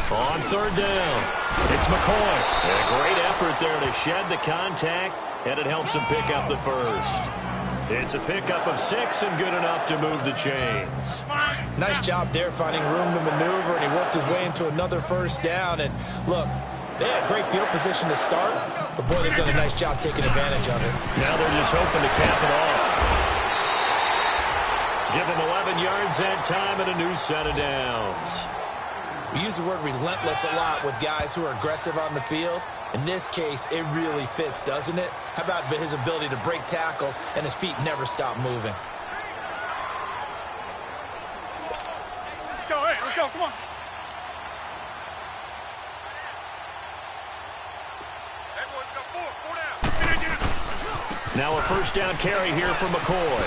On 3rd down, it's McCoy. And a great effort there to shed the contact, and it helps him pick up the first. It's a pickup of 6 and good enough to move the chains. Nice job there finding room to maneuver, and he worked his way into another 1st down. And look, they had great field position to start, but boy, they've done a nice job taking advantage of it. Now they're just hoping to cap it off. Give them 11 yards that time and a new set of downs. We use the word relentless a lot with guys who are aggressive on the field. In this case, it really fits, doesn't it? How about his ability to break tackles and his feet never stop moving? Let's go, hey, let's go, come on. Everyone's got 4 down. Now a 1st down carry here for McCoy.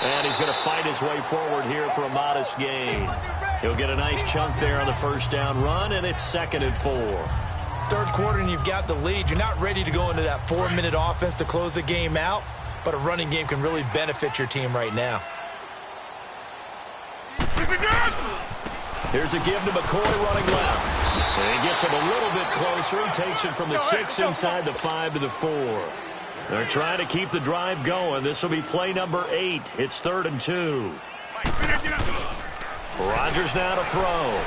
And he's going to fight his way forward here for a modest gain. He'll get a nice chunk there on the 1st down run, and it's 2nd and 4. 3rd quarter, and you've got the lead. You're not ready to go into that 4-minute offense to close the game out, but a running game can really benefit your team right now. Here's a give to McCoy running left. And he gets him a little bit closer. He takes it from the 6 inside the 5 to the 4. They're trying to keep the drive going. This will be play number 8. It's 3rd and 2. Rodgers now to throw.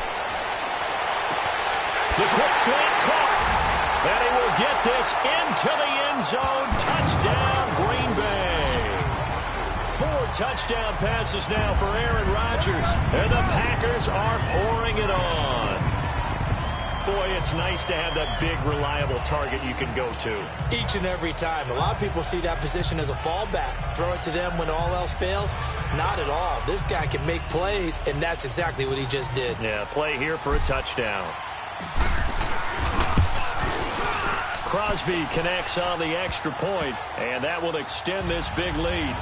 The quick slant caught. And he will get this into the end zone. Touchdown, Green Bay. 4 touchdown passes now for Aaron Rodgers. And the Packers are pouring it on. Boy, it's nice to have that big, reliable target you can go to. Each and every time. A lot of people see that position as a fallback. Throw it to them when all else fails. Not at all. This guy can make plays, and that's exactly what he just did. Yeah, play here for a touchdown. Crosby connects on the extra point, and that will extend this big lead.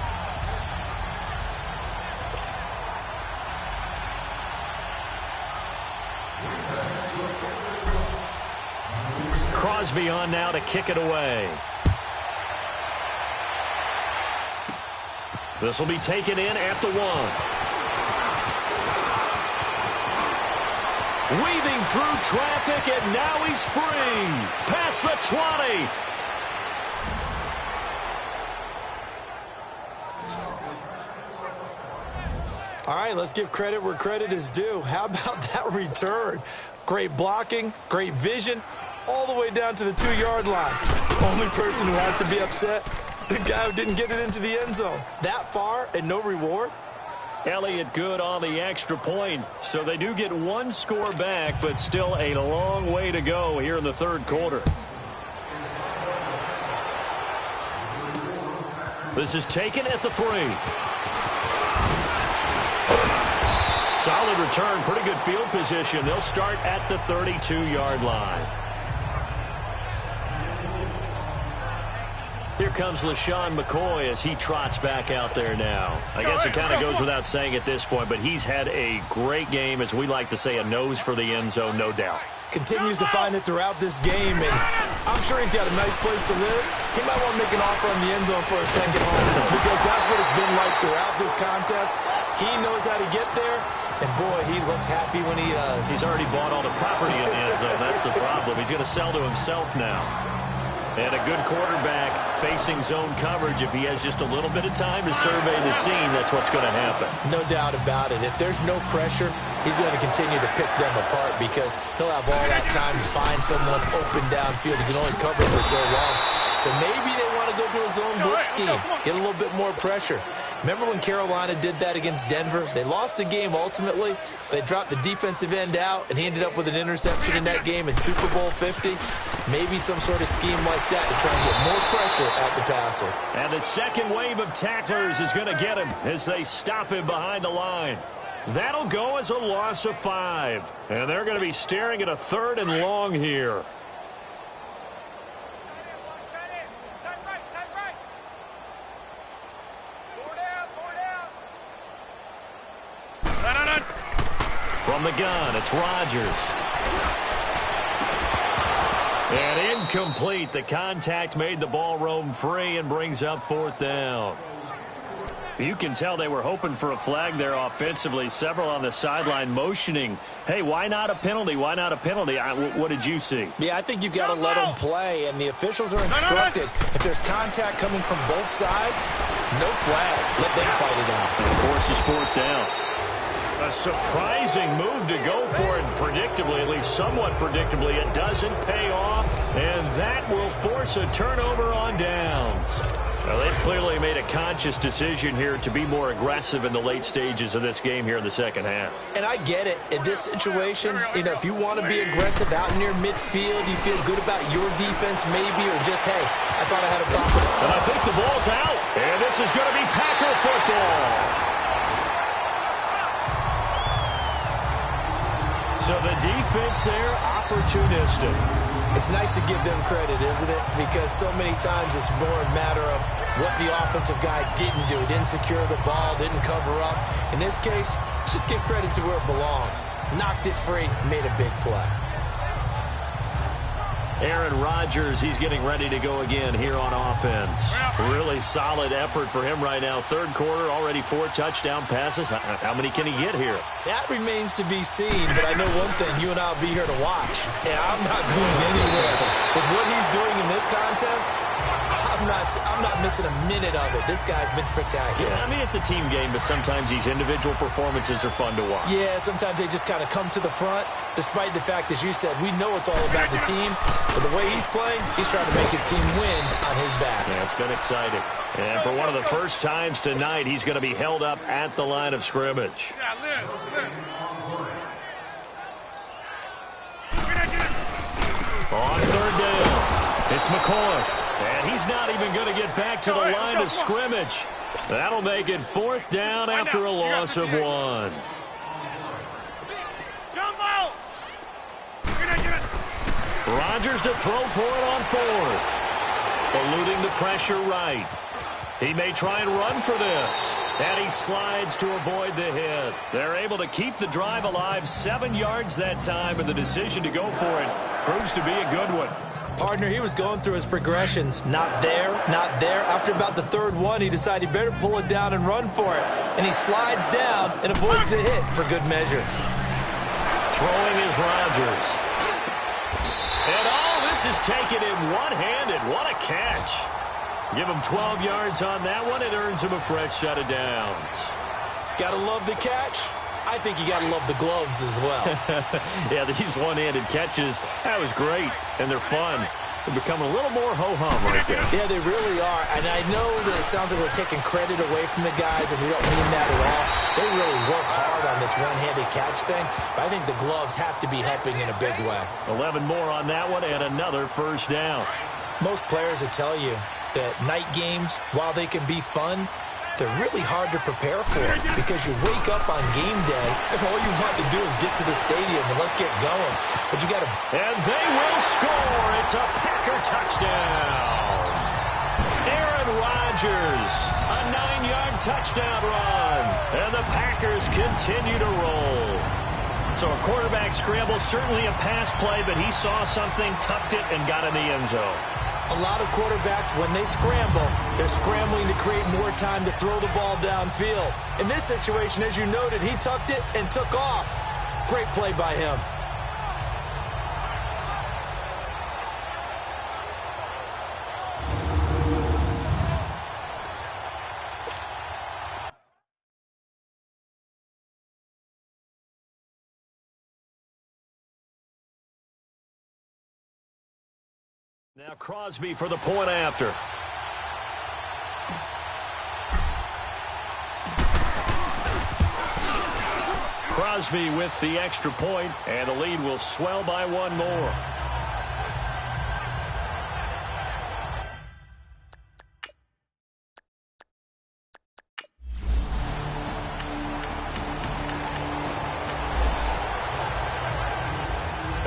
Crosby on now to kick it away. This will be taken in at the 1. Weaving through traffic, and now he's free. Past the 20. All right, let's give credit where credit is due. How about that return? Great blocking, great vision, all the way down to the 2-yard line. Only person who has to be upset, the guy who didn't get it into the end zone. That far and no reward? Elliott good on the extra point. So they do get one score back, but still a long way to go here in the third quarter. This is taken at the 3. Solid return, pretty good field position. They'll start at the 32-yard line. Here comes LaShawn McCoy as he trots back out there now. I guess it kind of goes without saying at this point, but he's had a great game, as we like to say, a nose for the end zone, no doubt. Continues to find it throughout this game, and I'm sure he's got a nice place to live. He might want to make an offer on the end zone for a second home, because that's what it's been like throughout this contest. He knows how to get there, and boy, he looks happy when he does. He's already bought all the property in the end zone. That's the problem. He's going to sell to himself now. And a good quarterback facing zone coverage. If he has just a little bit of time to survey the scene, that's what's going to happen. No doubt about it. If there's no pressure, he's going to continue to pick them apart because he'll have all that time to find someone open downfield. He can only cover for so long. So maybe they want to go to a zone blitz scheme, get a little bit more pressure. Remember when Carolina did that against Denver? They lost the game ultimately. They dropped the defensive end out, and he ended up with an interception in that game in Super Bowl 50. Maybe some sort of scheme like that to try and get more pressure at the passer. And the second wave of tacklers is going to get him as they stop him behind the line. That'll go as a loss of 5. And they're going to be staring at a 3rd and long here. From the gun, it's Rodgers. And incomplete. The contact made the ball roam free and brings up 4th down. You can tell they were hoping for a flag there offensively. Several on the sideline motioning, hey, why not a penalty? Why not a penalty? What did you see? Yeah, I think you've got to let them play, and the officials are instructed. If there's contact coming from both sides, no flag. Let them fight it out. And forces 4th down. A surprising move to go for it, predictably, at least somewhat predictably. It doesn't pay off, and that will force a turnover on downs. Well, they've clearly made a conscious decision here to be more aggressive in the late stages of this game here in the second half. And I get it. In this situation, you know, if you want to be aggressive out near midfield, you feel good about your defense maybe, or just, hey, I thought I had a problem. And I think the ball's out, and this is going to be Packer football. So the defense there, opportunistic. It's nice to give them credit, isn't it? Because so many times it's more a matter of what the offensive guy didn't do. Didn't secure the ball, didn't cover up. In this case, let's just give credit to where it belongs. Knocked it free, made a big play. Aaron Rodgers, he's getting ready to go again here on offense. Really solid effort for him right now. Third quarter, already 4 touchdown passes. How many can he get here? That remains to be seen, but I know one thing. You and I will be here to watch, and I'm not going anywhere. With what he's doing in this contest, I'm not missing a minute of it. This guy's been spectacular. Yeah, I mean, it's a team game, but sometimes these individual performances are fun to watch. Yeah, sometimes they just kind of come to the front, despite the fact, as you said, we know it's all about the team. But the way he's playing, he's trying to make his team win on his back. Yeah, it's been exciting. And for one of the first times tonight, he's going to be held up at the line of scrimmage. On 3rd down, it's McCoy. And he's not even going to get back to the line of scrimmage. That'll make it 4th down after a loss of 1. Rodgers to throw for it on 4th. Eluding the pressure right. He may try and run for this. And he slides to avoid the hit. They're able to keep the drive alive. 7 yards that time, and the decision to go for it proves to be a good one. Partner, he was going through his progressions. Not there, not there. After about the 3rd one, he decided he better pull it down and run for it. And he slides down and avoids the hit for good measure. Throwing is Rodgers. And this is taken in one-handed. What a catch. Give him 12 yards on that one. It earns him a fresh set of downs. Gotta love the catch. I think you gotta love the gloves as well. Yeah, these one-handed catches, that was great, and they're fun. They're becoming a little more ho-hum right there. Yeah, they really are. And I know that it sounds like we're taking credit away from the guys, and we don't mean that at all. They really work hard on this one-handed catch thing, but I think the gloves have to be helping in a big way. 11 more on that one, and another first down. Most players will tell you that night games, while they can be fun, they're really hard to prepare for because you wake up on game day and all you want to do is get to the stadium and let's get going. But you got to... And they will score. It's a Packer touchdown. Aaron Rodgers, a 9-yard touchdown run. And the Packers continue to roll. So a quarterback scramble, certainly a pass play, but he saw something, tucked it, and got in the end zone. A lot of quarterbacks, when they scramble, they're scrambling to create more time to throw the ball downfield. In this situation, as you noted, he tucked it and took off. Great play by him. Now Crosby for the point after. Crosby with the extra point, and the lead will swell by one more.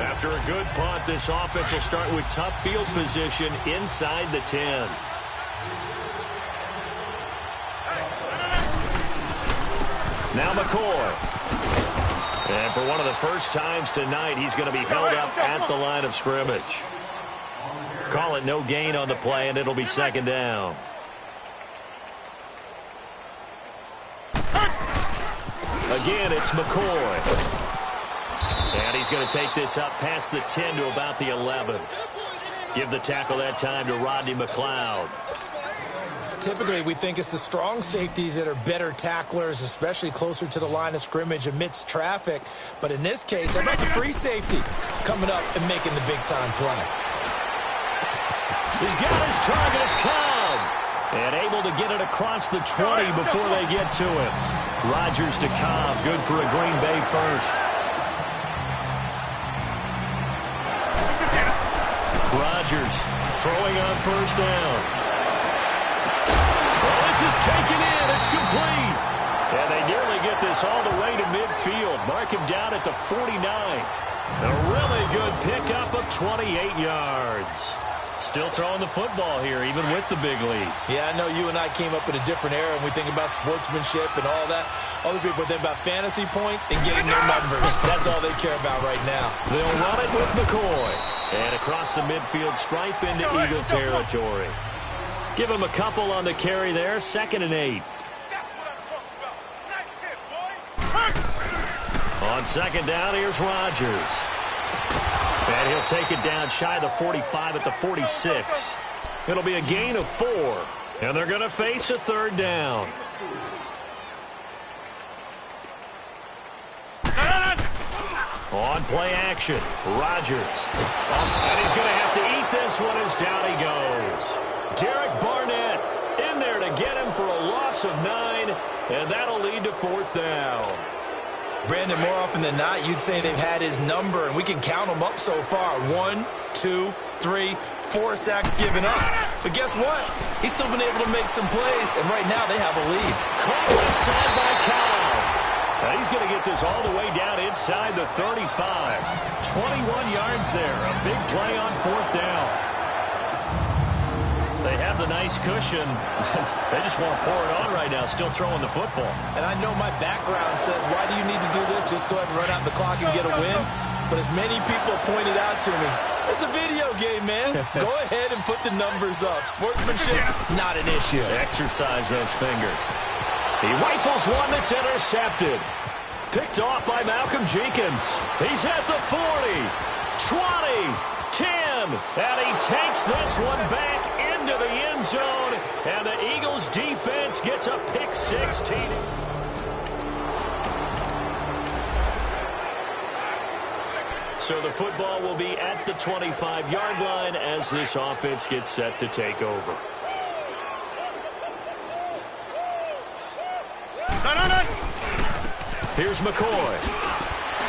After a good punt, this offense will start with tough field position inside the 10. Now McCoy. And for one of the first times tonight, he's going to be held up at the line of scrimmage. Call it no gain on the play, and it'll be second down. Again, it's McCoy. And he's going to take this up past the 10 to about the 11. Give the tackle that time to Rodney McLeod. Typically, we think it's the strong safeties that are better tacklers, especially closer to the line of scrimmage amidst traffic. But in this case, how about the free safety coming up and making the big-time play? He's got his target. It's Cobb. And able to get it across the 20 before they get to him. Rodgers to Cobb. Good for a Green Bay first. Rodgers throwing on first down. Well, this is taken in. It's complete. And they nearly get this all the way to midfield. Mark him down at the 49. A really good pickup of 28 yards. Still throwing the football here, even with the big lead. Yeah, I know you and I came up in a different era, and we think about sportsmanship and all that. Other people think about fantasy points and getting their numbers. That's all they care about right now. They'll run it with McCoy. And across the midfield stripe into Eagle territory. Give him a couple on the carry there. 2nd and 8. That's what I'm talking about. Nice hit, boy. On second down, here's Rodgers. And he'll take it down shy of the 45 at the 46. It'll be a gain of 4. And they're going to face a third down. On play action, Rodgers. And he's going to have to eat this one as down he goes. Derek Barnett in there to get him for a loss of 9, and that'll lead to 4th down. Brandon, more often than not, you'd say they've had his number, and we can count them up so far. 1, 2, 3, 4 sacks given up. But guess what? He's still been able to make some plays, and right now they have a lead. Caught inside by Kyle. And he's going to get this all the way down inside the 35. 21 yards there. A big play on 4th down. They have the nice cushion. They just want to pour it on right now, still throwing the football. And I know my background says, why do you need to do this? Just go ahead and run out the clock and get a win. But as many people pointed out to me, it's a video game, man. Go ahead and put the numbers up. Sportsmanship, not an issue. Exercise those fingers. He rifles one that's intercepted. Picked off by Malcolm Jenkins. He's at the 40, 20, 10, and he takes this one back into the end zone, and the Eagles defense gets a pick 16. So the football will be at the 25-yard line as this offense gets set to take over. Here's McCoy.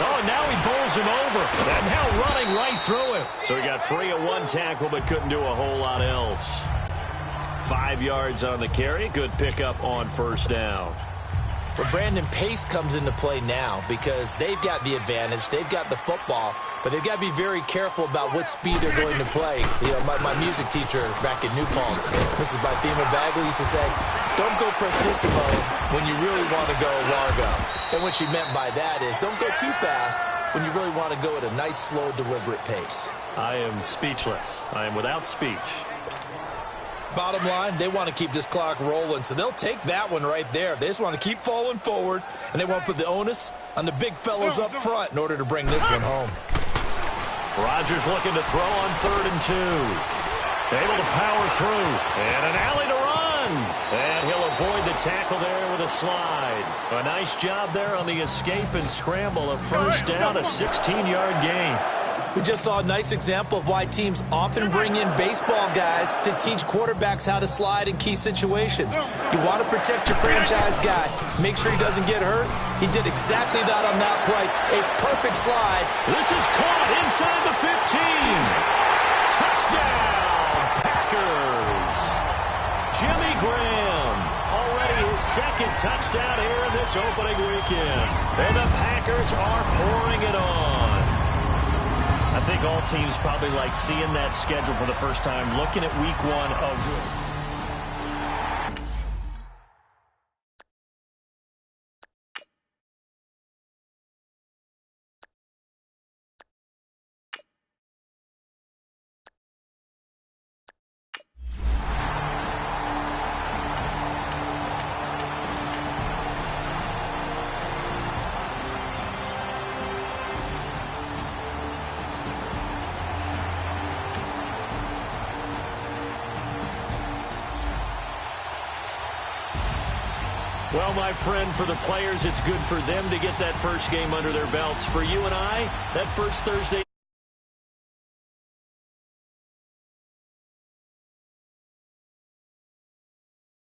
Oh, and now he bowls him over. And now running right through him. So he got free of one tackle but couldn't do a whole lot else. 5 yards on the carry. Good pickup on first down. But Brandon, pace comes into play now because they've got the advantage. They've got the football, but they've got to be very careful about what speed they're going to play. You know, my music teacher back in New Paltz, Mrs. Bythema Bagley, used to say, don't go prestissimo when you really want to go largo. And what she meant by that is don't go too fast when you really want to go at a nice, slow, deliberate pace. I am speechless. I am without speech. Bottom line, they want to keep this clock rolling, so they'll take that one right there. They just want to keep falling forward, and they want to put the onus on the big fellas up front in order to bring this one home. Rodgers looking to throw on 3rd and 2. Able to power through, and an alley to run. And he'll avoid the tackle there with a slide. A nice job there on the escape and scramble. A first down, a 16-yard gain. We just saw a nice example of why teams often bring in baseball guys to teach quarterbacks how to slide in key situations. You want to protect your franchise guy. Make sure he doesn't get hurt. He did exactly that on that play. A perfect slide. This is caught inside the 15. Touchdown, Packers. Jimmy Graham, already his 2nd touchdown here in this opening weekend. And the Packers are pouring it on. I think all teams probably like seeing that schedule for the first time, looking at week 1 of... Well, my friend, for the players, it's good for them to get that first game under their belts. For you and I, that first Thursday